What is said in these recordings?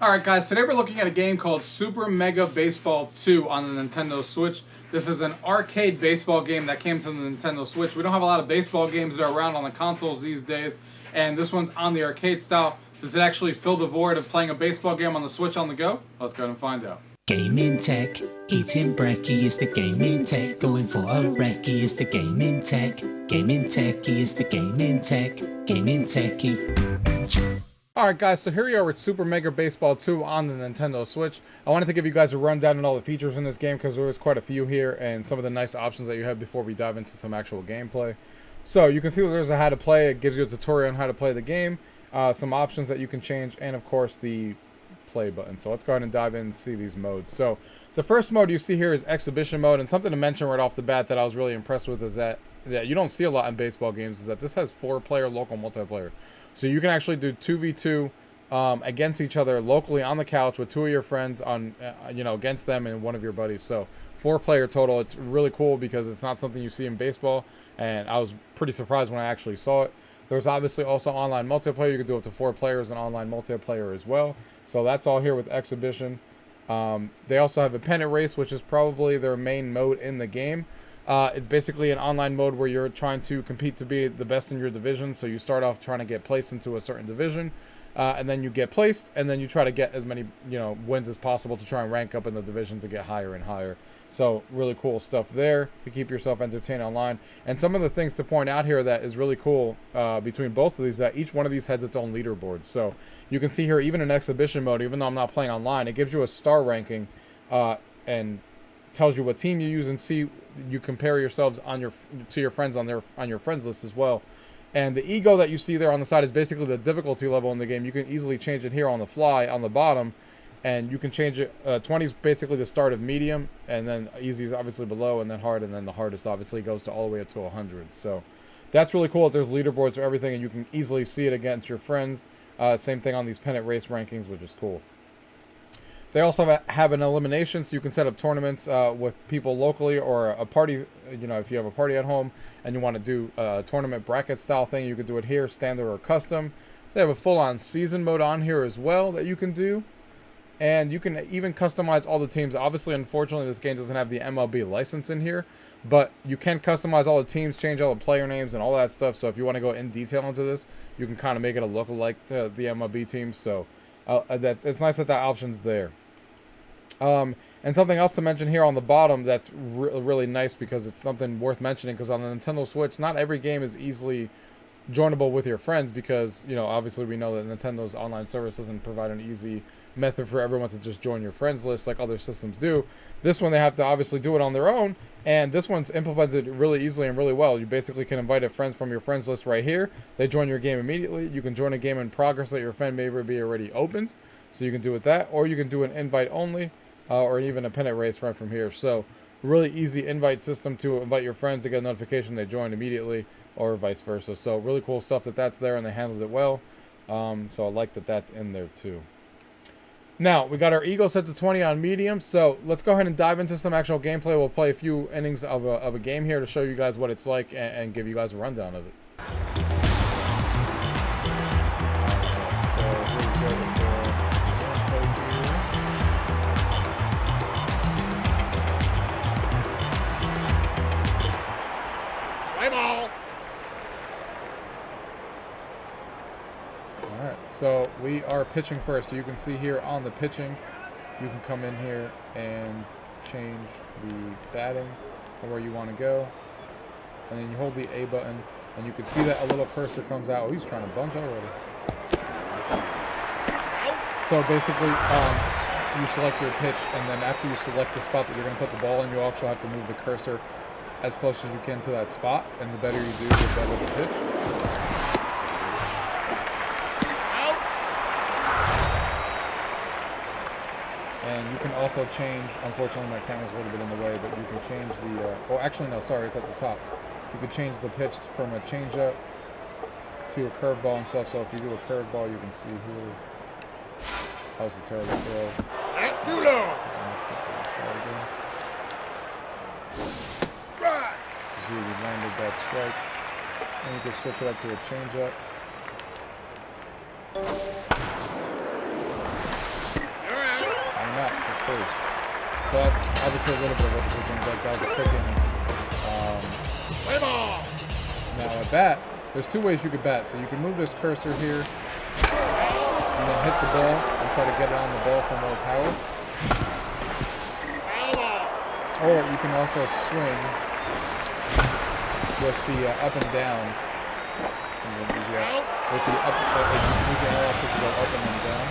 Alright guys, today we're looking at a game called Super Mega Baseball 2 on the Nintendo Switch. This is an arcade baseball game that came to the Nintendo Switch. We don't have a lot of baseball games that are around on the consoles these days, and this one's on the arcade style. Does it actually fill the void of playing a baseball game on the Switch on the go? Let's go ahead and find out. Gaming tech, eating brekkie is the gaming tech, going for a recce is the gaming tech. Gaming techie is the gaming tech, gaming techie. Alright guys, so here we are with Super Mega Baseball 2 on the Nintendo Switch. I wanted to give you guys a rundown on all the features in this game because there was quite a few here and some of the nice options that you have before we dive into some actual gameplay. So you can see that there's a how to play. It gives you a tutorial on how to play the game, some options that you can change, and of course the play button. So let's go ahead and dive in and see these modes. So the first mode you see here is exhibition mode, and something to mention right off the bat that I was really impressed with is that you don't see a lot in baseball games is that this has 4-player local multiplayer. So you can actually do 2v2 against each other locally on the couch with 2 of your friends on against them and one of your buddies. So 4-player total. It's really cool because it's not something you see in baseball, and I was pretty surprised when I actually saw it. There's obviously also online multiplayer. You can do up to 4 players in online multiplayer as well. So that's all here with exhibition. They also have a pennant race, which is probably their main mode in the game. It's basically an online mode where you're trying to compete to be the best in your division. So you start off trying to get placed into a certain division, and then you get placed, and then you try to get as many wins as possible to try and rank up in the division to get higher and higher. So really cool stuff there to keep yourself entertained online. And some of the things to point out here that is really cool between both of these, that each one of these has its own leaderboard. So you can see here, even in exhibition mode, even though I'm not playing online, it gives you a star ranking and tells you what team you use, and see you compare yourselves to your friends on your friends list as well. And the ego that you see there on the side is basically the difficulty level in the game. You can easily change it here on the fly on the bottom, and you can change it. 20 is basically the start of medium, and then easy is obviously below, and then hard, and then the hardest obviously goes to all the way up to 100. So that's really cool. There's leaderboards for everything, and you can easily see it against your friends. Same thing on these pennant race rankings, which is cool. They also have an elimination, so you can set up tournaments with people locally, or a party. If you have a party at home and you want to do a tournament bracket style thing, you can do it here, standard or custom. They have a full-on season mode on here as well that you can do. And you can even customize all the teams. Obviously, unfortunately, this game doesn't have the MLB license in here, but you can customize all the teams, change all the player names and all that stuff. So if you want to go in detail into this, you can kind of make it a look-alike to the MLB teams. So it's nice that that option's there. And something else to mention here on the bottom that's really nice, because it's something worth mentioning, because on the Nintendo Switch, not every game is easily joinable with your friends, because obviously we know that Nintendo's online service doesn't provide an easy method for everyone to just join your friends list like other systems do. This one, they have to obviously do it on their own, and this one's implemented really easily and really well. You basically can invite a friend from your friends list right here. They join your game immediately. You can join a game in progress that your friend may be already opened, so you can do it that, or you can do an invite only, or even a pennant race right from here. So really easy invite system to invite your friends to get a notification they join immediately, or vice versa. So really cool stuff that's there, and they handled it well. So I like that that's in there too. Now, we got our ego set to 20 on medium, so let's go ahead and dive into some actual gameplay. We'll play a few innings of a game here to show you guys what it's like and give you guys a rundown of it. So here we go with the gameplay here. Play ball! Alright, so we are pitching first. So you can see here on the pitching, you can come in here and change the batting or where you want to go. And then you hold the A button, and you can see that a little cursor comes out. Oh, he's trying to bunt already. So basically, you select your pitch, and then after you select the spot that you're going to put the ball in, you also have to move the cursor as close as you can to that spot. And the better you do, the better the pitch. And you can also change, unfortunately my camera's a little bit in the way, but you can change the, oh actually no, sorry, it's at the top. You can change the pitch from a changeup to a curveball and stuff. So if you do a curveball, you can see here, that was a terrible throw. That's too long. Right. You see we landed that strike. And you can switch it up to a changeup. So that's obviously a little bit of what the pitching is like. That was a quick inning. Play ball. Now at bat, there's two ways you could bat. So you can move this cursor here and then hit the ball and try to get it on the ball for more power. Or you can also swing with the up and down. With the up, use the analog stick to go up and then down.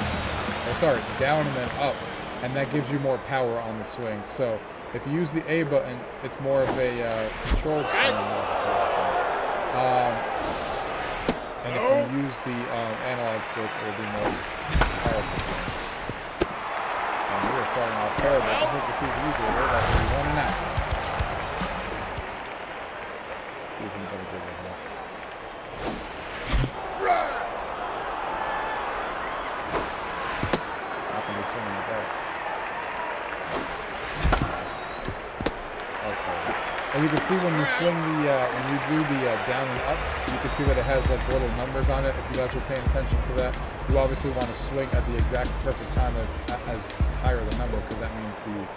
Or sorry, down and then up, and that gives you more power on the swing. So if you use the A button, it's more of a controlled swing. And if you use the analog stick, it will be more powerful swing. We are starting off terrible. Just look to see what you do here. That's what we want to now. See if we can get a good one here. How can we swing with that? That was terrible. And you can see when you swing the, when you do the down and up, you can see that it has like little numbers on it. If you guys were paying attention to that, you obviously want to swing at the exact perfect time as higher the number, because that means the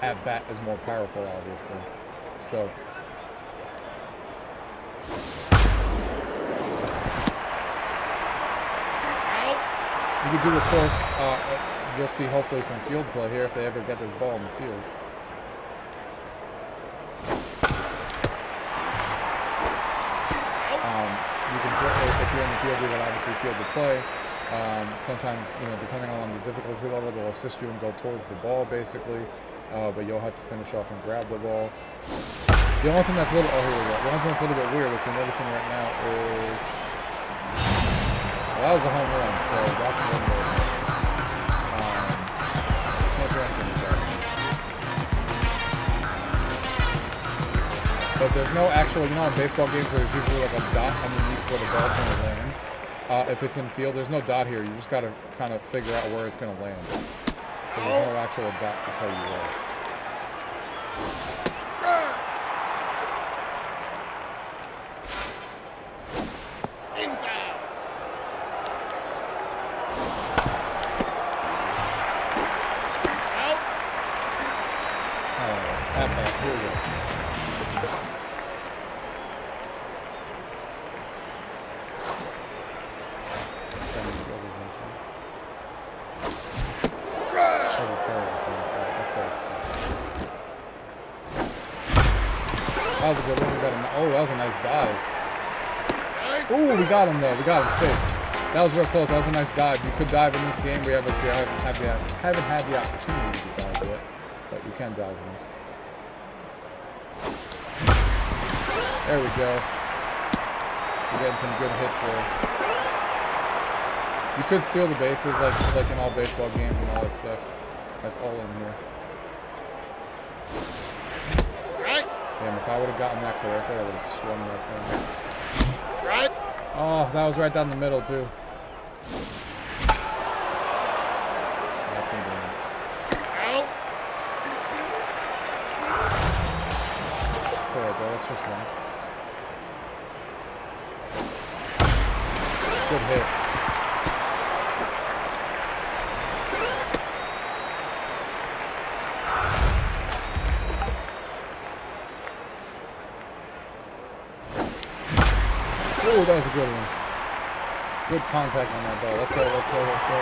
at bat is more powerful, obviously. So you could do, of course, you'll see hopefully some field play here if they ever get this ball in the field. You can, if you're in the field, you will obviously field the play. Sometimes, you know, depending on the difficulty level, they'll assist you and go towards the ball, basically. But you'll have to finish off and grab the ball. The only thing that's a little, here we go. The only thing that's a little bit weird, which you're noticing right now, is well, that was a home run, so that's a little bit. Can't do anything with that. But there's no actual, you know, in baseball games, there's usually like a dot underneath where the ball's going to land. If it's in field, there's no dot here. You just got to kind of figure out where it's going to land. Because there's no actual dot to tell you where. Inside. Out. Alright, that bad. Here we go. That was a good one. We got him. Oh, that was a nice dive. Ooh, we got him though. We got him safe. That was real close. That was a nice dive. You could dive in this game. We haven't had the opportunity to dive yet, but you can dive in this. There we go. We're getting some good hits there. You could steal the bases like in all baseball games and all that stuff. That's all in here. Damn, if I would have gotten that correctly, I would have swung that thing. Right. Oh, that was right down the middle, too. That's gonna be it. Out. It's alright, though. That's just one. Good hit. Oh, that was a good one. Good contact on that ball. Let's go, let's go, let's go.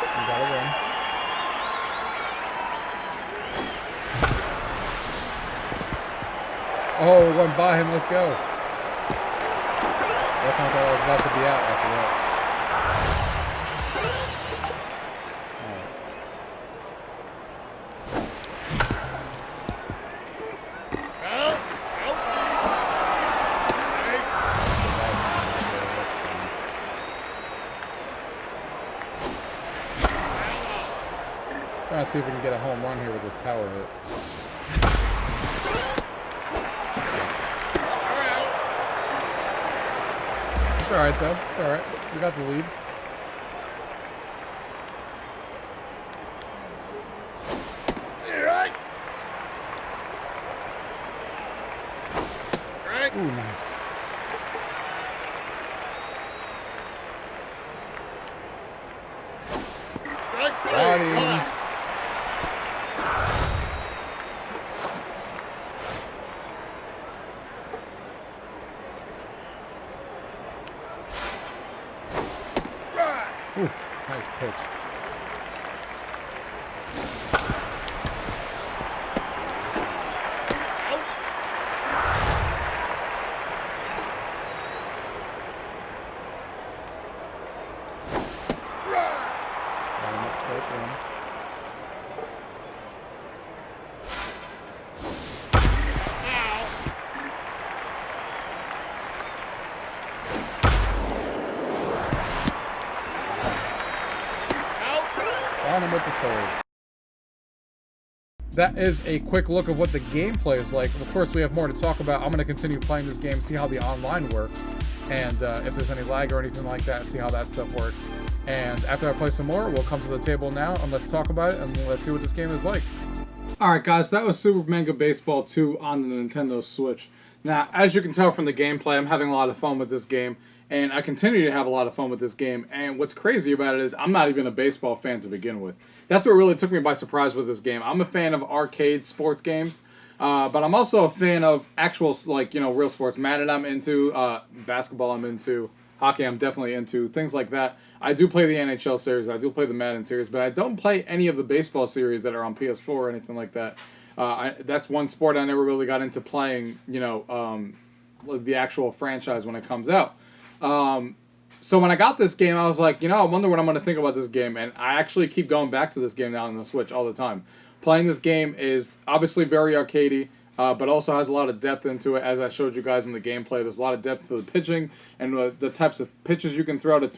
You got it in. Oh, it went by him. Let's go. Definitely thought I was about to be out after that. Trying to see if we can get a home run here with this power hit. It's alright though. It's alright. We got the lead. Ooh, nice. Strike three. Got him. One. Ooh, nice pitch. Out. Got him up straight one. Out. On him with the third. That is a quick look of what the gameplay is like. Of course, we have more to talk about. I'm going to continue playing this game, see how the online works, and if there's any lag or anything like that, see how that stuff works. And after I play some more, we'll come to the table now, and let's talk about it, and let's see what this game is like. Alright guys, that was Super Mega Baseball 2 on the Nintendo Switch. Now, as you can tell from the gameplay, I'm having a lot of fun with this game, and I continue to have a lot of fun with this game. And what's crazy about it is I'm not even a baseball fan to begin with. That's what really took me by surprise with this game. I'm a fan of arcade sports games, but I'm also a fan of actual, like, you know, real sports. Madden I'm into, basketball I'm into, hockey I'm definitely into, things like that. I do play the NHL series, I do play the Madden series, but I don't play any of the baseball series that are on PS4 or anything like that. That's one sport I never really got into playing, you know, the actual franchise when it comes out. So when I got this game, I was like, you know, I wonder what I'm going to think about this game. And I actually keep going back to this game now on the Switch all the time. Playing this game is obviously very arcadey, but also has a lot of depth into it. As I showed you guys in the gameplay, there's a lot of depth to the pitching and the types of pitches you can throw to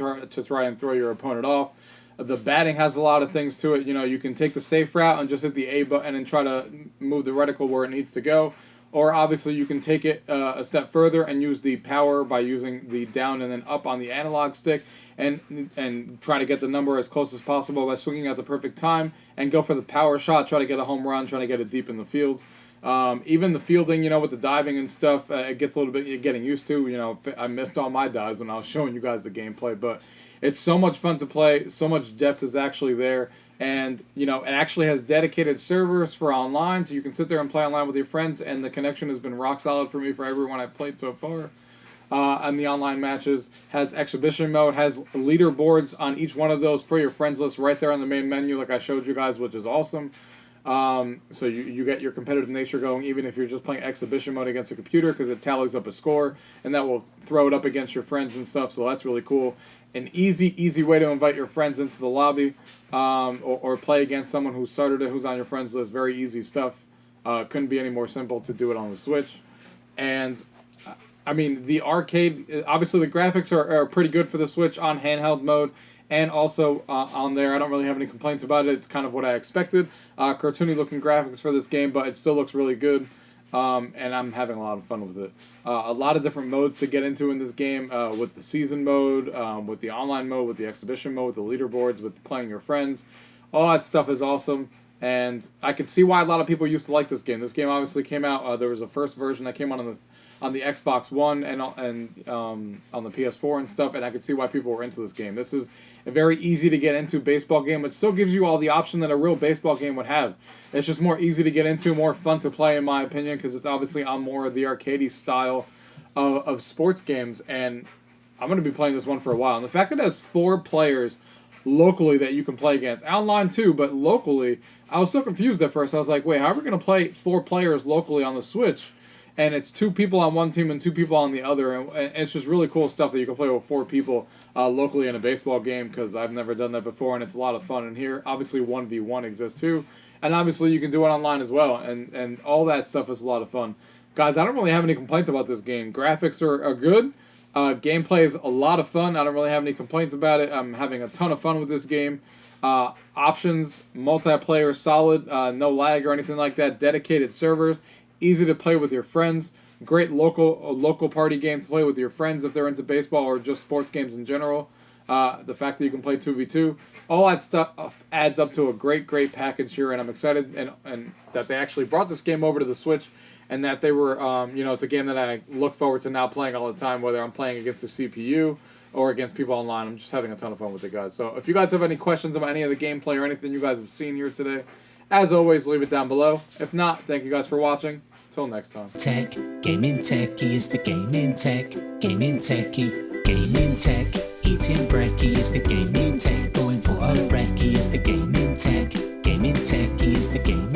try and throw your opponent off. The batting has a lot of things to it. You know, you can take the safe route and just hit the A button and try to move the reticle where it needs to go. Or obviously you can take it a step further and use the power by using the down and then up on the analog stick and try to get the number as close as possible by swinging at the perfect time and go for the power shot, try to get a home run, try to get it deep in the field. Even the fielding, you know, with the diving and stuff, it gets a little bit getting used to. You know, I missed all my dives when I was showing you guys the gameplay, but it's so much fun to play. So much depth is actually there. And, you know, it actually has dedicated servers for online, so you can sit there and play online with your friends, and the connection has been rock solid for me for everyone I've played so far. And the online matches has exhibition mode, has leaderboards on each one of those for your friends list right there on the main menu like I showed you guys, which is awesome. So you get your competitive nature going even if you're just playing exhibition mode against a computer, because it tallies up a score, and that will throw it up against your friends and stuff, so that's really cool. An easy way to invite your friends into the lobby, or play against someone who started it, who's on your friends list. Very easy stuff. Couldn't be any more simple to do it on the Switch. And I mean, the arcade, obviously the graphics are pretty good for the Switch on handheld mode, and also on there. I don't really have any complaints about it. It's kind of what I expected. Cartoony looking graphics for this game, but it still looks really good. And I'm having a lot of fun with it. A lot of different modes to get into in this game, with the season mode, with the online mode, with the exhibition mode, with the leaderboards, with playing your friends. All that stuff is awesome, and I can see why a lot of people used to like this game. This game obviously came out, there was a first version that came out on the Xbox One and on the PS4 and stuff, and I could see why people were into this game. This is a very easy to get into baseball game, but still gives you all the option that a real baseball game would have. It's just more easy to get into, more fun to play in my opinion, because it's obviously on more of the arcadey style of sports games, and I'm going to be playing this one for a while. And the fact that it has 4 players locally that you can play against, online too, but locally, I was so confused at first. I was like, wait, how are we going to play 4 players locally on the Switch? And it's 2 people on one team and 2 people on the other, and it's just really cool stuff that you can play with 4 people locally in a baseball game, because I've never done that before, and it's a lot of fun. And here, obviously, 1v1 exists too, and obviously you can do it online as well, and all that stuff is a lot of fun. Guys, I don't really have any complaints about this game. Graphics are good. Gameplay is a lot of fun. I don't really have any complaints about it. I'm having a ton of fun with this game. Options, multiplayer, solid, no lag or anything like that. Dedicated servers. Easy to play with your friends. Great local party game to play with your friends if they're into baseball or just sports games in general. The fact that you can play 2v2, all that stuff adds up to a great package here, and I'm excited and that they actually brought this game over to the Switch, and that they were, it's a game that I look forward to now playing all the time, whether I'm playing against the CPU or against people online. I'm just having a ton of fun with it, guys. So if you guys have any questions about any of the gameplay or anything you guys have seen here today, as always, leave it down below. If not, thank you guys for watching. Till next time. Tech, gaming techie is the gaming tech, gaming techie, gaming tech. Eating brekkie is the gaming tech, going for a recce is the gaming tech, gaming techie is the gaming